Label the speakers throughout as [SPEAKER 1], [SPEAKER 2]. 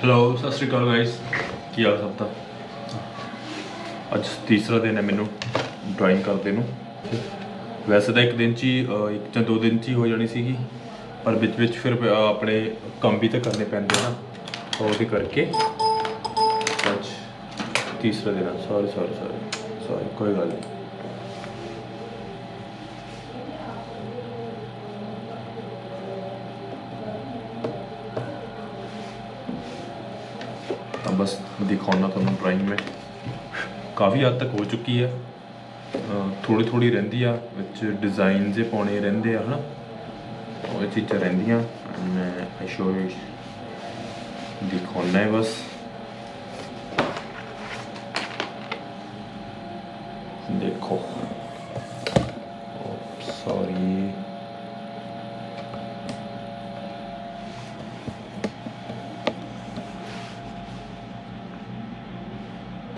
[SPEAKER 1] Hello सत श्री अकाल guys की हाल सब ਦਾ ਅੱਜ ਤੀਸਰਾ ਦਿਨ ਹੈ ਮੈਨੂੰ ਡਰਾਇੰਗ ਕਰਦੇ ਨੂੰ। ਵੈਸੇ ਤਾਂ ਇੱਕ ਦਿਨ 'ਚ ਹੀ ਇੱਕ ਜਾਂ ਦੋ ਦਿਨ 'ਚ ਹੀ ਹੋ ਜਾਣੀ ਸੀਗੀ, ਪਰ ਵਿੱਚ ਫਿਰ ਆਪਣੇ ਕੰਮ ਵੀ ਤਾਂ ਕਰਨੇ ਪੈਂਦੇ ਨਾ, ਉਹਦੇ ਕਰਕੇ ਅੱਜ ਤੀਸਰਾ ਦਿਨ ਆ। ਸੌਰੀ ਕੋਈ ਗੱਲ ਨਹੀਂ। बस दिखाना तुहानू ड्राइंग में काफ़ी हद तक हो चुकी है, थोड़ी रहिंदी आ, विच डिज़ाइन जे पाने रहिंदे आ, है ना, वो चीज़ां रहिंदियां। मैं शो दिखाना है बस। देखो सॉरी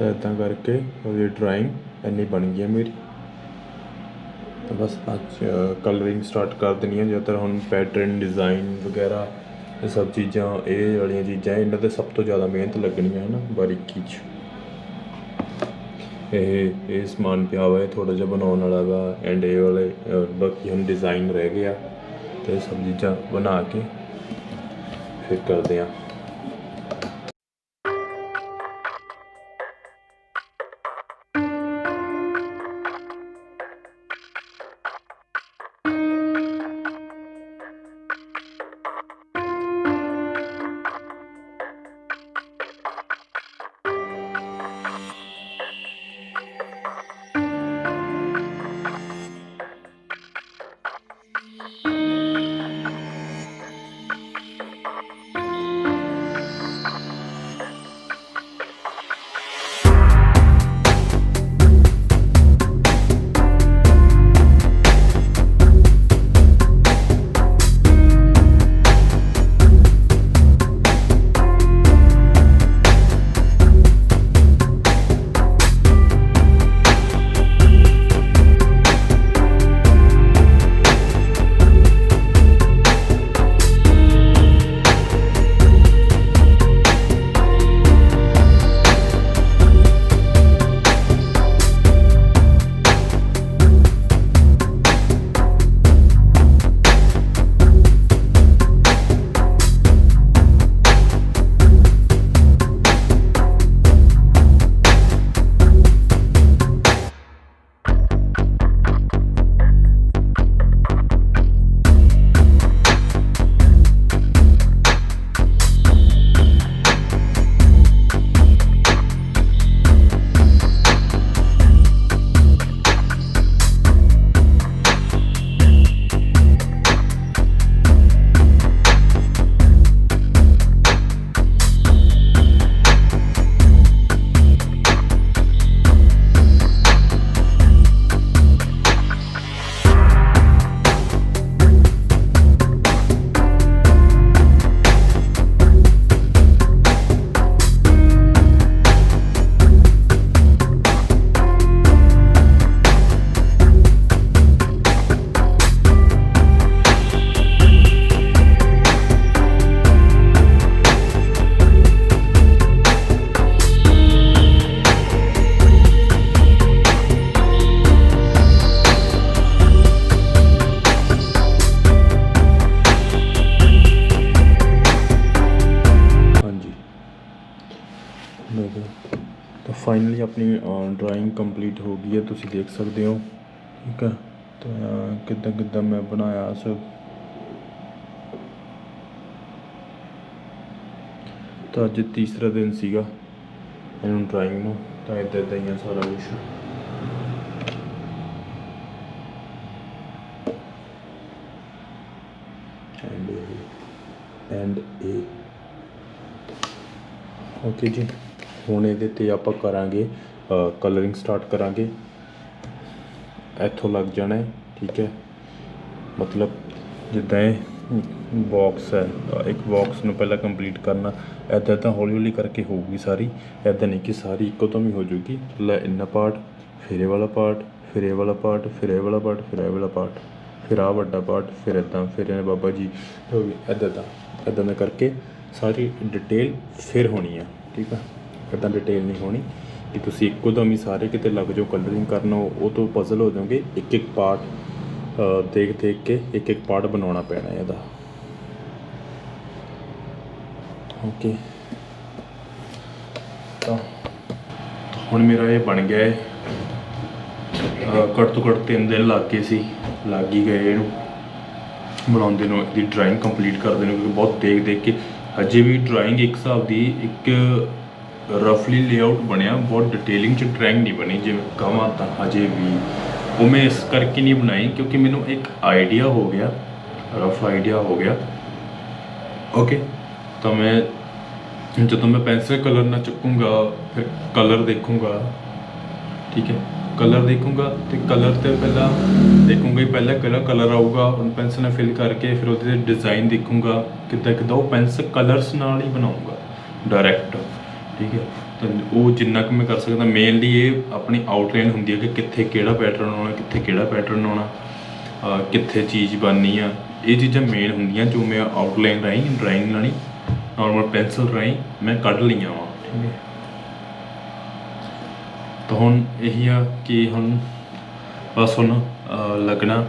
[SPEAKER 1] तो इदा करके वो ड्राइंग इन्नी बन गई है मेरी। तो बस अज कलरिंग स्टार्ट कर देनी है। ज़्यादातर हम पैटर्न डिज़ाइन वगैरह ये सब चीज़ां, ये वाली चीज़ां इन्हां ते सब तो ज़्यादा मेहनत लगनी है ना, बारीकी च। ये समान पिया हुआ है थोड़ा जिहा बनाने वाला वा, एंड ये वाले बाकी हम डिज़ाइन रह गया, तो ये सब चीज़ां बना के फिर करते हैं। तो फाइनली अपनी ड्राइंग कंप्लीट हो गई है, तुसी देख सकते हो। ठीक है, तो किद्दां किद्दां मैं बनाया सब। तो अज तीसरा दिन सीगा इन्हूं ड्राइंग नूं, तो इदां ही सारा कुछ। एंड ए ओके जी, हुण इहदे ते आपां करांगे कलरिंग स्टार्ट करांगे। इत्थों लग जाना है, ठीक है, मतलब जिद्दां बॉक्स है, एक बॉक्स नूं पहला कंप्लीट करना। इदां तो हौली हौली करके होगी सारी, इदां नहीं कि सारी इक्को दम ही हो जाएगी। पहला इन्ना पार्ट, फिर ये वाला पार्ट, फिर ये वाला पार्ट, फिर ये वाला पार्ट, फिर ये वाला पार्ट, फिर आ वड्डा पार्ट, फिर इदां, फिर बाबा जी हो गई। इदां मैं करके ਸਾਰੀ ਡਿਟੇਲ ਫਿਰ ਹੋਣੀ ਆ, ਠੀਕ ਆ। ਇੱਦਾਂ ਡਿਟੇਲ ਨਹੀਂ ਹੋਣੀ ਕਿ ਤੁਸੀਂ ਇੱਕੋ ਦਮ ਹੀ ਸਾਰੇ ਕਿਤੇ ਲੱਗ ਜਾਓ ਕਲਰਿੰਗ ਕਰਨ, ਉਹ ਤੋਂ ਪਜ਼ਲ ਹੋ ਜਾਓਗੇ। ਇੱਕ ਇੱਕ ਪਾਰਟ ਦੇਖ ਕੇ ਇੱਕ ਇੱਕ ਪਾਰਟ ਬਣਾਉਣਾ ਪੈਣਾ ਇਹਦਾ। ਓਕੇ, ਤਾਂ ਹੁਣ ਮੇਰਾ ਇਹ ਬਣ ਗਿਆ ਹੈ। ਘੱਟ ਤੋਂ ਘੱਟ 3 ਦਿਨ ਲੱਗ ਹੀ ਗਏ ਇਹਨੂੰ ਬਣਾਉਂਦੇ ਨੂੰ, ਇਹਦੀ ਡਰਾਇੰਗ ਕੰਪਲੀਟ ਕਰਦੇ ਨੂੰ, ਕਿਉਂਕਿ ਬਹੁਤ ਦੇਖ ਕੇ ਅਜੇ ਵੀ ਡਰਾਇੰਗ ਇੱਕ ਹਿਸਾਬ ਦੀ ਇੱਕ ਰਫਲੀ ਲੇਆਊਟ ਬਣਿਆ, ਬਹੁਤ ਡਿਟੇਲਿੰਗ 'ਚ ਡਰਾਇੰਗ ਨਹੀਂ ਬਣੀ ਜਿਵੇਂ ਕਹਾਂ ਤਾਂ ਹਜੇ ਵੀ। ਉਹ ਮੈਂ ਇਸ ਕਰਕੇ ਨਹੀਂ ਬਣਾਈ ਕਿਉਂਕਿ ਮੈਨੂੰ ਇੱਕ ਆਈਡੀਆ ਹੋ ਗਿਆ, ਰਫ ਆਈਡੀਆ ਹੋ ਗਿਆ। ਓਕੇ, ਤਾਂ ਮੈਂ ਜਦੋਂ ਮੈਂ ਪੈਨਸਿਲ ਕਲਰ ਨਾਲ ਚੁੱਕੂੰਗਾ ਫਿਰ ਕਲਰ ਦੇਖੂੰਗਾ, ਠੀਕ ਹੈ। ਕਲਰ ਦੇਖੂੰਗਾ ਅਤੇ ਕਲਰ 'ਤੇ ਪਹਿਲਾਂ ਦੇਖੂੰਗਾ ਹੀ, ਪਹਿਲਾਂ ਕਿਹੜਾ ਕਲਰ ਆਊਗਾ, ਉਹਨੂੰ ਪੈਨਸਿਲ ਨਾਲ ਫਿਲ ਕਰਕੇ ਫਿਰ ਉਹਦੇ ਡਿਜ਼ਾਈਨ ਦੇਖੂੰਗਾ ਕਿੱਦਾਂ ਉਹ ਪੈਨਸਿਲ ਕਲਰਸ ਨਾਲ ਹੀ ਬਣਾਊਂਗਾ ਡਾਇਰੈਕਟ, ਠੀਕ ਹੈ। ਤਾਂ ਉਹ ਜਿੰਨਾ ਕੁ ਮੈਂ ਕਰ ਸਕਦਾ। ਮੇਨਲੀ ਇਹ ਆਪਣੀ ਆਊਟਲਾਈਨ ਹੁੰਦੀ ਹੈ ਕਿ ਕਿੱਥੇ ਕਿਹੜਾ ਪੈਟਰਨ ਆਉਣਾ, ਕਿੱਥੇ ਕਿਹੜਾ ਪੈਟਰਨ ਆਉਣਾ, ਕਿੱਥੇ ਚੀਜ਼ ਬਣਨੀ ਆ। ਇਹ ਚੀਜ਼ਾਂ ਮੇਨ ਹੁੰਦੀਆਂ ਜੋ ਮੈਂ ਆਊਟਲਾਈਨ ਰਾਹੀਂ ਡਰਾਇੰਗ ਨਾਲ ਹੀ ਨੋਰਮਲ ਪੈਨਸਿਲ ਰਾਹੀਂ ਮੈਂ ਕੱਢ ਲਈਆਂ ਵਾ, ਠੀਕ ਹੈ। ਤਾਂ ਹੁਣ ਇਹੀ ਆ ਕਿ ਹੁਣ ਬਸ ਹੁਣ ਲੱਗਣਾ,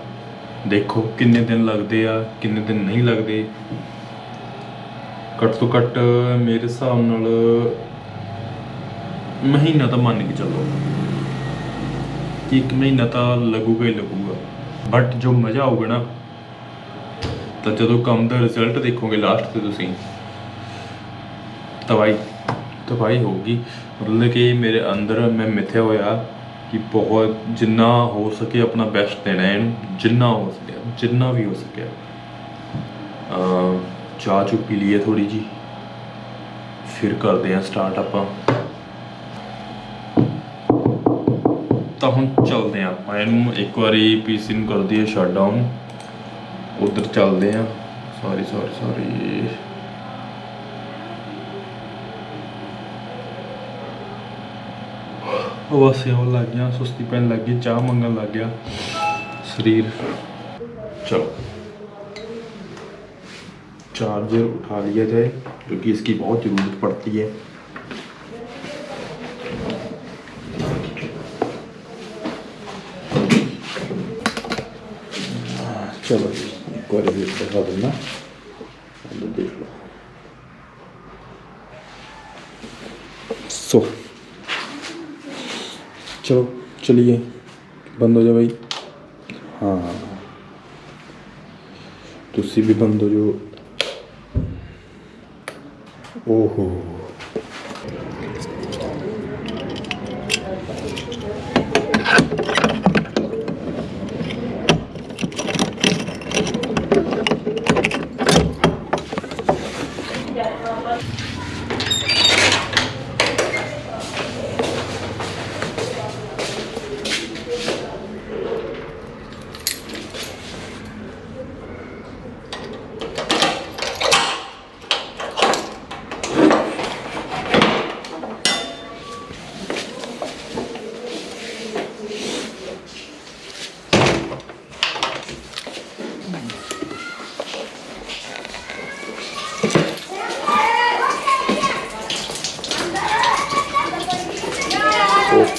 [SPEAKER 1] ਦੇਖੋ ਕਿੰਨੇ ਦਿਨ ਲੱਗਦੇ ਆ, ਕਿੰਨੇ ਦਿਨ ਨਹੀਂ ਲੱਗਦੇ। ਘੱਟ ਤੋਂ ਘੱਟ ਮੇਰੇ ਹਿਸਾਬ ਨਾਲ ਮਹੀਨਾ ਤਾਂ ਮੰਨ ਕੇ ਚੱਲੋ ਕਿ 1 ਮਹੀਨਾ ਤਾਂ ਲੱਗੂਗਾ ਹੀ ਲੱਗੂਗਾ। ਬਟ ਜੋ ਮਜ਼ਾ ਆਊਗਾ ਨਾ, ਤਾਂ ਜਦੋਂ ਕੰਮ ਦਾ ਰਿਜ਼ਲਟ ਦੇਖੋਗੇ ਲਾਸਟ 'ਤੇ ਤੁਸੀਂ, ਤਬਾਹੀ ਹੋਊਗੀ। ਮਤਲਬ ਕਿ ਮੇਰੇ ਅੰਦਰ ਮੈਂ ਮਿਥਿਆ ਹੋਇਆ ਕਿ ਬਹੁਤ ਜਿੰਨਾ ਹੋ ਸਕੇ ਆਪਣਾ ਬੈਸਟ ਦੇਣਾ ਇਹਨੂੰ, ਜਿੰਨਾ ਹੋ ਸਕਿਆ, ਜਿੰਨਾ ਵੀ ਹੋ ਸਕਿਆ। ਚਾਹ ਚੂ ਪੀ ਲਈਏ ਥੋੜ੍ਹੀ ਜਿਹੀ, ਫਿਰ ਕਰਦੇ ਹਾਂ ਸਟਾਰਟ ਆਪਾਂ। ਤਾਂ ਹੁਣ ਚੱਲਦੇ ਹਾਂ ਆਪਾਂ, ਇਹਨੂੰ ਇੱਕ ਵਾਰੀ ਪੀਸੀ ਨੂੰ ਕਰ ਦਈਏ ਸ਼ਟ ਡਾਊਨ, ਉੱਧਰ ਚੱਲਦੇ ਹਾਂ। ਸੌਰੀ ਬਸ ਆਉਣ ਲੱਗ ਗਿਆ, ਸੁਸਤੀ ਪੈਣ ਲੱਗ ਗਈ, ਚਾਹ ਮੰਗਣ ਲੱਗ ਗਿਆ शरीर। चलो चार्जर उठा लिया जाए क्योंकि इसकी बहुत ज़रूरत पड़ती है। चलो एक बार दिखा देना, देख लो। सो चलो चलिए, बंद हो जाओ भाई। हाँ तुसी भी बंद हो जाओ। ओहो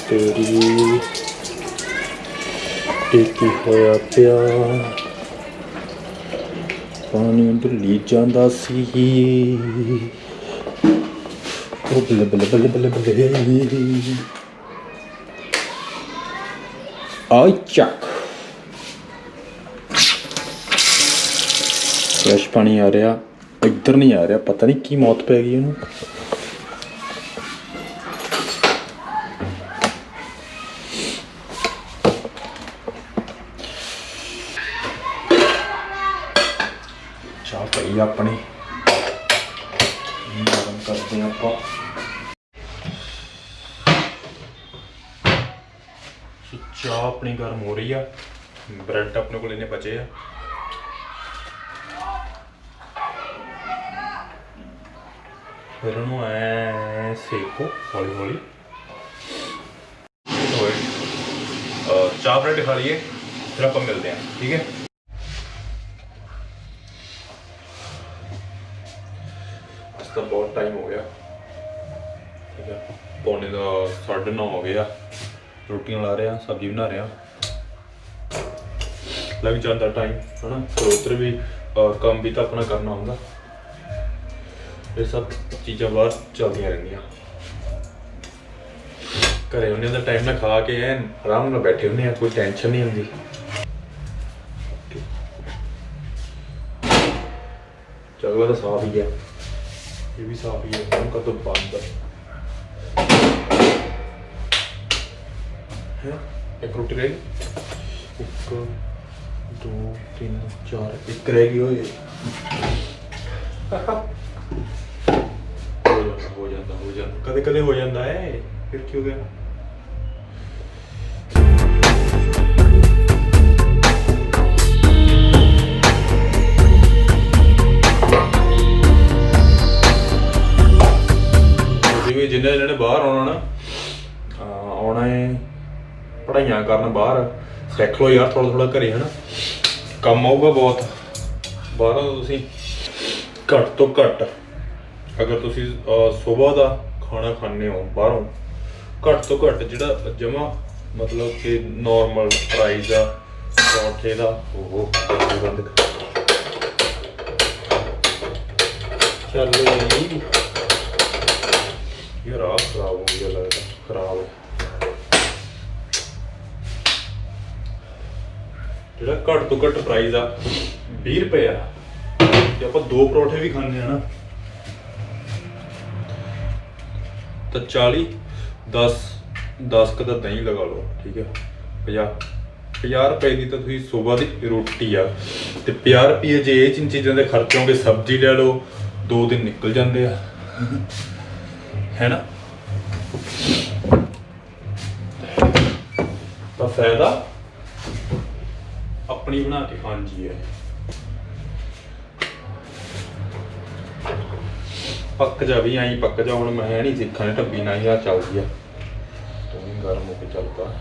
[SPEAKER 1] तेरी टेकी होया पिया पानी ढुली जांदा सी, ओ बल्ले बल्ले बल्ले बल्ले बल्ले आई चक। फ्रैश पानी आ रहा, इधर नहीं आ रहा, पता नहीं की मौत पै गई उन्हें। चाह पई अपनी गरम करते हैं आप। चाह अपनी गर्म हो रही है, ब्रेड अपने को इन्ने बचे है। फिर उन्होंने ऐ सेको हौली हौली। चाह ब्रेड खा लीए, फिर आप मिलते हैं, ठीक है। ਤਾਂ ਬਹੁਤ ਟਾਈਮ ਹੋ ਗਿਆ, ਠੀਕ ਹੈ। ਪੌਣੇ ਦਾ 9:30 ਹੋ ਗਿਆ। ਰੋਟੀਆਂ ਲਾ ਰਿਹਾ, ਸਬਜ਼ੀ ਬਣਾ ਰਿਹਾ, ਲੱਗ ਜਾਂਦਾ ਟਾਈਮ ਹੈ ਨਾ। ਫਿਰ ਉੱਧਰ ਵੀ ਕੰਮ ਵੀ ਤਾਂ ਆਪਣਾ ਕਰਨਾ ਹੁੰਦਾ। ਇਹ ਸਭ ਚੀਜ਼ਾਂ ਬਾਹਰ ਚੱਲਦੀਆਂ ਰਹਿੰਦੀਆਂ। ਘਰੇ ਹੁੰਦੇ ਦਾ ਟਾਈਮ ਨਾਲ ਖਾ ਕੇ ਐਨ ਆਰਾਮ ਨਾਲ ਬੈਠੇ ਹੁੰਦੇ ਆ, ਕੋਈ ਟੈਨਸ਼ਨ ਨਹੀਂ ਹੁੰਦੀ। ਜਗ੍ਹਾ ਤਾਂ ਸਾਫ ਹੀ ਹੈ, ਇਹ ਵੀ ਸਾਫ ਹੀ ਹੈ। ਹੁਣ ਕਦੋਂ ਬੰਦ ਹੈ। ਇੱਕ ਰੋਟੀ ਰਹਿ ਗਈ, 1 2 3 4, ਇੱਕ ਰਹਿ ਗਈ ਹੋਏ। ਹੋ ਜਾਂਦਾ ਕਦੇ ਕਦੇ ਹੋ ਜਾਂਦਾ ਹੈ, ਫਿਰ ਕੀ ਹੋ ਗਿਆ। ਜਿੰਨੇ ਨੇ ਬਾਹਰ ਆਉਣਾ ਹੈ ਪੜ੍ਹਾਈਆਂ ਕਰਨ, ਬਾਹਰ ਸਿੱਖ ਲਓ ਯਾਰ ਥੋੜ੍ਹਾ ਥੋੜ੍ਹਾ ਘਰੇ, ਹੈ ਨਾ। ਕੰਮ ਆਊਗਾ ਬਹੁਤ। ਬਾਹਰੋਂ ਤੁਸੀਂ ਘੱਟ ਤੋਂ ਘੱਟ, ਅਗਰ ਤੁਸੀਂ ਸੁਬਾਹ ਦਾ ਖਾਣਾ ਖਾਂਦੇ ਹੋ ਬਾਹਰੋਂ, ਘੱਟ ਤੋਂ ਘੱਟ ਜਿਹੜਾ ਜਮਾ ਮਤਲਬ ਕਿ ਨੋਰਮਲ ਪ੍ਰਾਈਸ ਆ ਪਰੌਂਠੇ ਦਾ, ਉਹ ਬੰਦ ਚੱਲ ਜੀ। ਯਾਰ ਆਹ ਖਰਾਬ ਹੋ ਗਿਆ, ਲੱਗਦਾ ਖਰਾਬ ਹੈ। ਜਿਹੜਾ ਘੱਟ ਤੋਂ ਘੱਟ ਪ੍ਰਾਈਸ ਆ 20 ਰੁਪਏ ਆ, ਜੇ ਆਪਾਂ 2 ਪਰੌਂਠੇ ਵੀ ਖਾਂਦੇ ਆ ਨਾ ਤਾਂ 40 10 ਕੁ ਦਾ ਦਹੀਂ ਲਗਾ ਲਓ, ਠੀਕ ਹੈ। 50 ਰੁਪਏ ਦੀ ਤਾਂ ਤੁਸੀਂ ਸੁਬਾਹ ਦੀ ਰੋਟੀ ਆ, ਤੇ 50 ਰੁਪਏ ਜੇ ਇਹ ਚੀਜ਼ਾਂ ਦੇ ਖਰਚੋਂਗੇ, ਸਬਜ਼ੀ ਲੈ ਲਓ, 2 ਦਿਨ ਨਿਕਲ ਜਾਂਦੇ ਆ, ਹੈ ਨਾ। ਤਾਂ ਫਾਇਦਾ ਆਪਣੀ ਬਣਾ ਕੇ ਖਾਣ ਜੀ ਹੈ। ਪੱਕ ਜਾ ਵੀ ਆਈ ਪੱਕ ਜਾ। ਹੁਣ ਮੈਂ ਨਹੀਂ ਸਿੱਖਣਾ, ਢੱਬੀ ਨਾਲ ਹੀ ਆ ਚੱਲਦੀ ਆ, ਤੂੰ ਵੀ ਗਰਮ ਹੋ ਕੇ ਚੱਲਦਾ।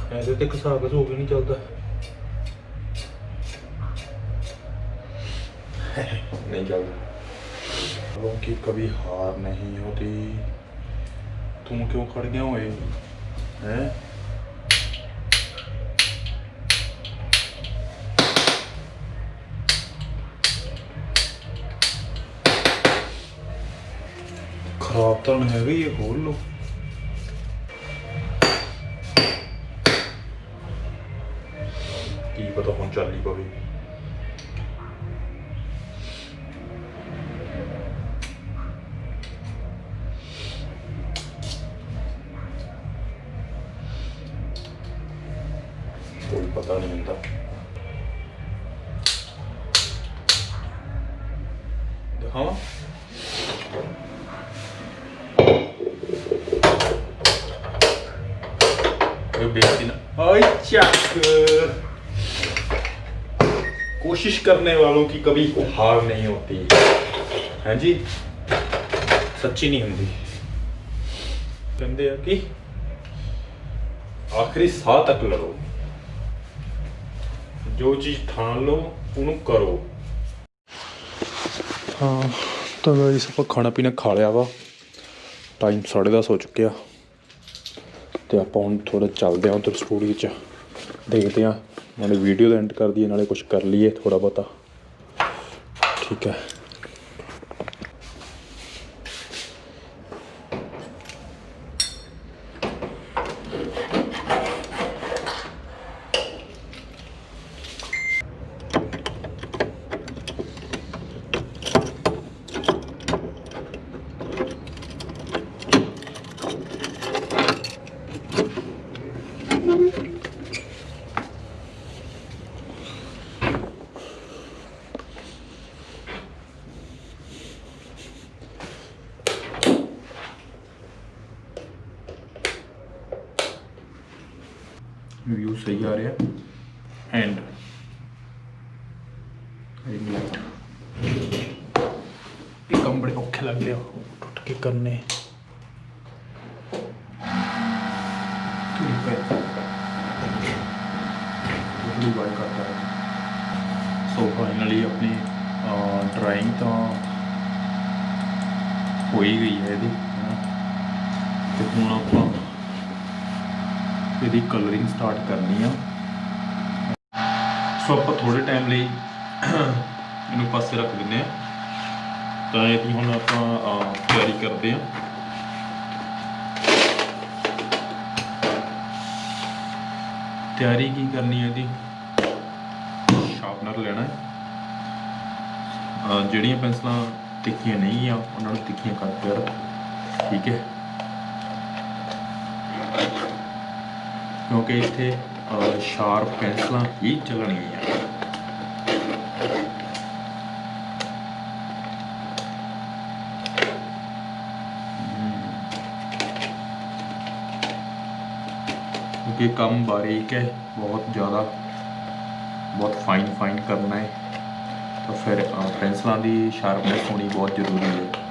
[SPEAKER 1] ऐसे तो घसा घसू भी नहीं चलता। नहीं चलता। लोगों की कभी हार नहीं होती। तुम क्यों खड़ गया हो हैं? खराब तो नहीं है, ये खोल लो। की पता हम चल ही पवे। कोई पता नहीं होता। दिखावा बेचती ना। कोशिश करने वालों की कभी हार नहीं होती है जी, सच्ची नहीं होती। कहते हैं कि आखिरी साह तक लड़ो, जो चीज ठान लो उन्हें करो। हाँ तो गाइस ਆਪਾਂ ਖਾਣਾ ਪੀਣਾ ਖਾ ਲਿਆ ਵਾ, ਟਾਈਮ 10:30 ਹੋ ਚੁੱਕਿਆ ਤੇ ਆਪਾਂ ਹੁਣ ਥੋੜਾ ਚੱਲਦੇ ਆਂ ਉਧਰ ਸਟੂਡੀਓ 'ਚ, ਦੇਖਦੇ ਆਂ ਨਾਲੇ ਵੀਡੀਓ ਦਾ ਐਂਡ ਕਰ ਦਈਏ ਨਾਲੇ ਕੁਝ ਕਰ ਲਈਏ ਥੋੜਾ ਬਹੁਤਾ, ਠੀਕ ਹੈ। व्यू सही आ रहा एंड ये काम बड़े औखे लगते हैं टुट के करने। करता है। सो फाइनली अपनी ड्राइंग तो हो ही गई है यदि तो हूँ आप यदि कलरिंग स्टार्ट करनी है। सो आप थोड़े टाइम लिए इनू पासे रख दें तो यदि हम आप तैयारी करते हैं। तैयारी की करनी है यदि शार्पनर लेना है। ਜਿਹੜੀਆਂ ਪੈਨਸਲਾਂ ਤਿੱਖੀਆਂ ਨਹੀਂ ਆ ਉਹਨਾਂ ਨੂੰ ਤਿੱਖੀਆਂ ਕਰਕੇ ਰੱਖ, ਠੀਕ ਹੈ, ਕਿਉਂਕਿ ਇੱਥੇ ਸ਼ਾਰਪ ਪੈਨਸਲਾਂ ਹੀ ਚੱਲਣਗੀਆਂ। क्योंकि काम बारीक है, बहुत ज़्यादा बहुत फाइन करना है तो फिर पेंसिलों की शार्पनेस होनी बहुत जरूरी है।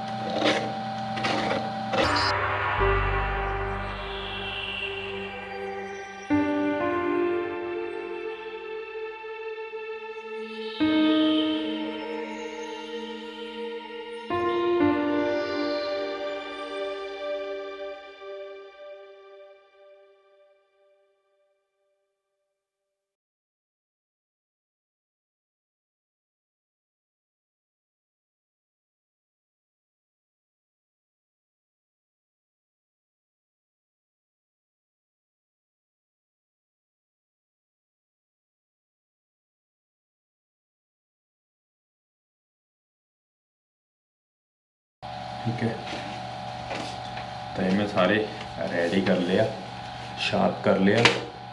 [SPEAKER 1] ठीक है, तो मैं सारे रेडी कर लिया, शार्प कर लिया।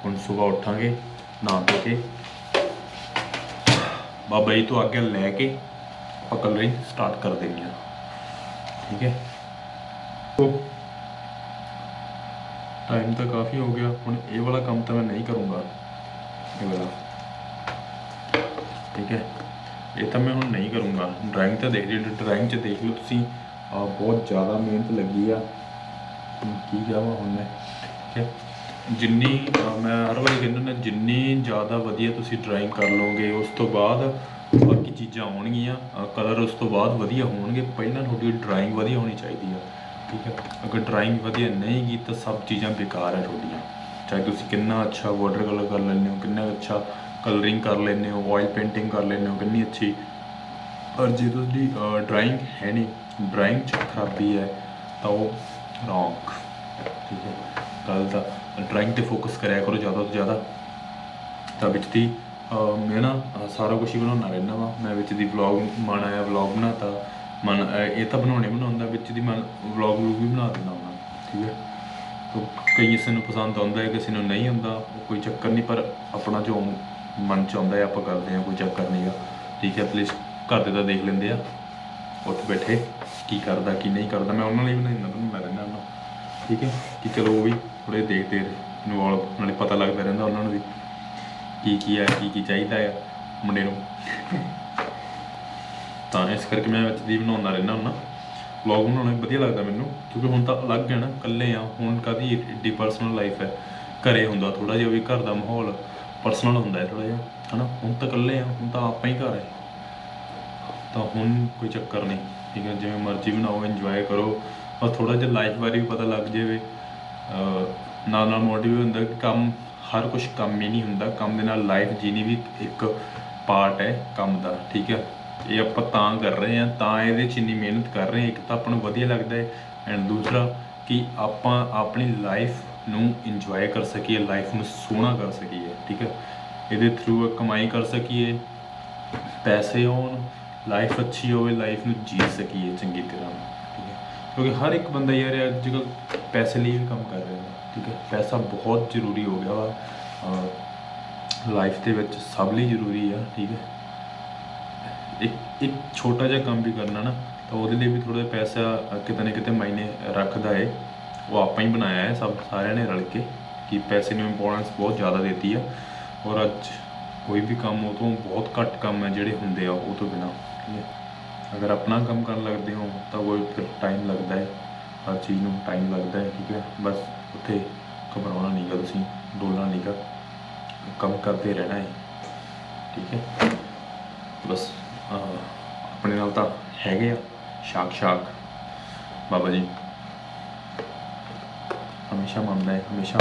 [SPEAKER 1] हम सुबह उठांगे नहा धो के बाबा जी तो आगे लैके आप कलरिंग स्टार्ट कर देंगे। ठीक है, तो टाइम तो काफ़ी हो गया, हम ये वाला काम तो मैं नहीं करूँगा ये वाला। ठीक है, ये तो मैं हम नहीं करूँगा। ड्राइंग तो देख लो, ड्राइंग च देख लो तुसी बहुत ज़्यादा मेहनत लगी आ की जावा हूँ मैं। ठीक है, जिन्नी मैं हर बार कहना जिन्नी ज़्यादा वधिया तुसी ड्राइंग कर लोगे उस तो बाद बाकी चीज़ां आउणगियां, कलर उस तो बाद वधिया होणगे। पहलां तुहाडी ड्राइंग वधिया होनी चाहिए। ठीक है, अगर ड्राइंग वधिया नहीं की तो सब चीज़ां बेकार है तुहाडियां। चाहे तुसी कितना अच्छा वाटर कलर कर लेंदे हो, कितना अच्छा कलरिंग कर लेंदे हो, ऑयल पेंटिंग कर लेंदे हो कितनी अच्छी, पर जे तुहाडी ड्राइंग है नहीं, ड्राइंग च खराबी है तो वो रॉन्ग। ठीक है, गलत ड्राइंग ते फोकस कराया करो ज़्यादा तो ज़्यादा। तो बिच दी मैं ना सारा कुछ ही बनाना रहना वा। मैं बिच दी व्लॉग मन आया व्लॉग बनाता, मन ये तो बनाने बिच दी मैं व्लॉग भी बना देना होना। ठीक है, तो कई किसी को पसंद आता है, किसी को नहीं आता, कोई चक्कर नहीं, पर अपना जो मन च आता है आप करते हैं, कोई चक्कर नहीं है। ठीक है, एटलीस्ट घर दे तो देख लेंगे उठ बैठे की करता की नहीं करता, मैं उन्होंने ही बनाई मैं रहना। ठीक है, कि चलो वो भी थोड़े देखते इनवॉल्व नाले पता लगता रहता उन्होंने भी की है की चाहिए है मुंडे नूं। तो इस करके मैं दी बनाना रहना हुन्ना। व्लॉग बनाना वधिया लगता मैनूं, क्योंकि हुण तो अलग है ना, कल्ले आ हुण काहदी एड्डी पर्सनल लाइफ है। घरे हुंदा थोड़ा जिहा भी घर दा माहौल पर्सनल हुंदा है थोड़ा जिहा, है ना। हुण तो कल्ले आ, हुण तो आपां ही घर है, तो हुण कोई चक्कर नहीं। ठीक है, जिवें मर्जी बनाओ, इंजॉय करो, और थोड़ा जिहा लाइफ बारे भी पता लग जाए, नाल नाल मोटिव होंदा कि काम हर कुछ कम ही नहीं होंदा, काम दे नाल लाइफ जीनी भी एक पार्ट है काम दा। ठीक है, ये आप तां कर रहे हैं, तां इहदे च इन्नी मेहनत कर रहे हैं, एक तो आपां नूं वधिया लगदा है, एंड दूसरा कि आपां अपनी लाइफ नूं इंजॉय कर सकीए, लाइफ नूं सोहना कर सकीए। ठीक है, इहदे थ्रू कमाई कर सकीए, पैसे आउण, लाइफ अच्छी हो, लाइफ में जी सकीए चंगी तरह। ठीक है, क्योंकि हर एक बंदा यार अजकल पैसे लिए भी काम कर रहा है। ठीक है, पैसा बहुत जरूरी हो गया वा लाइफ के विच, सब लिए जरूरी है। ठीक है, एक छोटा जिहा काम भी करना ना तो वो लिए भी थोड़ा पैसा कितने ना कितने मायने रखता है। वो आप ही बनाया है सब सारे ने रल के। कि पैसे ने इंपोर्टेंस बहुत ज़्यादा देती है और अज कोई भी काम हो तो बहुत घट काम है ਜਿਹੜੇ ਹੁੰਦੇ ਆ ਉਹ ਤੋਂ ਬਿਨਾਂ ਠੀਕ ਹੈ। अगर अपना काम कर लगते हो तो वो फिर टाइम लगता है, हर चीज़ में टाइम लगता है ठीक है। बस उत्थे घबराना नहीं गा, तुसीं डोलना नहीं गा, काम करते रहना है ठीक है। बस अपने नाल तां हैगे आ शाक बाबा जी हमेशा मंनदा है, हमेशा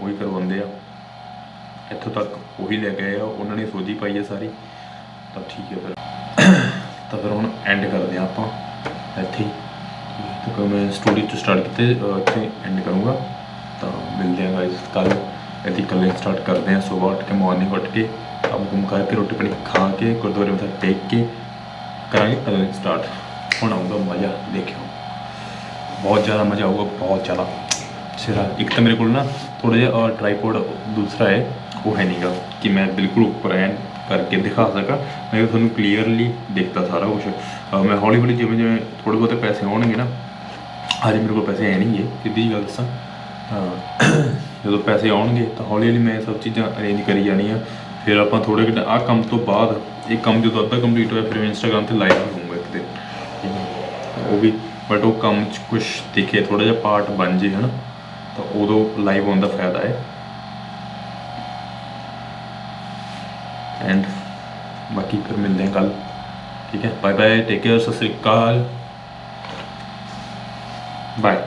[SPEAKER 1] वही करवाते आ, इत्थों तक वही लैके आए उन्होंने सोची पाई है सारी। तो ठीक है तो फिर हम एंड करते हैं आप इत्थे ही, तो मैं स्टूडियो तो स्टार्ट किते इत्थे एंड करूँगा। तो मिलते हैं गाइस कल इत्थे कल स्टार्ट करते हैं। सुबह उठ के मॉर्निंग उठ के काम कुम करके रोटी पानी खा के गुरुद्वारे मत्था टेक के करांगे कल स्टार्ट। हुण आऊँगा मज़ा, देखियो बहुत ज़्यादा मज़ा आऊगा, बहुत ज़्यादा सिरा। एक तो मेरे को ना थोड़ा जिहा ट्राईपॉड दूसरा है वो है नहीं गा कि मैं बिल्कुल ऊपर एन करके दिखा सका, मैं थोड़ा क्लीयरली देखता सारा कुछ। मैं हौली हौली जिवें जिवें थोड़े बहुते पैसे आउणगे ना, अजे मेरे को पैसे है नहीं है सीधी गल दसां, जो पैसे आउणगे तो हौली हौली मैं सब चीज़ां अरेंज करी जानियां। फिर आप थोड़े आ काम तो बाद एक काम जो अद्धा कंप्लीट होया फिर इंस्टाग्राम से लाइव करूँगा एक दिन वो भी, बट वो काम कुछ दिखे थोड़ा जिहा पार्ट बन जे है ना, तो उदों लाइव होने का फायदा है। एंड बाकी फिर मिलते हैं कल ठीक है। बाय बाय, टेक केयर, सत श्री अकाल, बाय।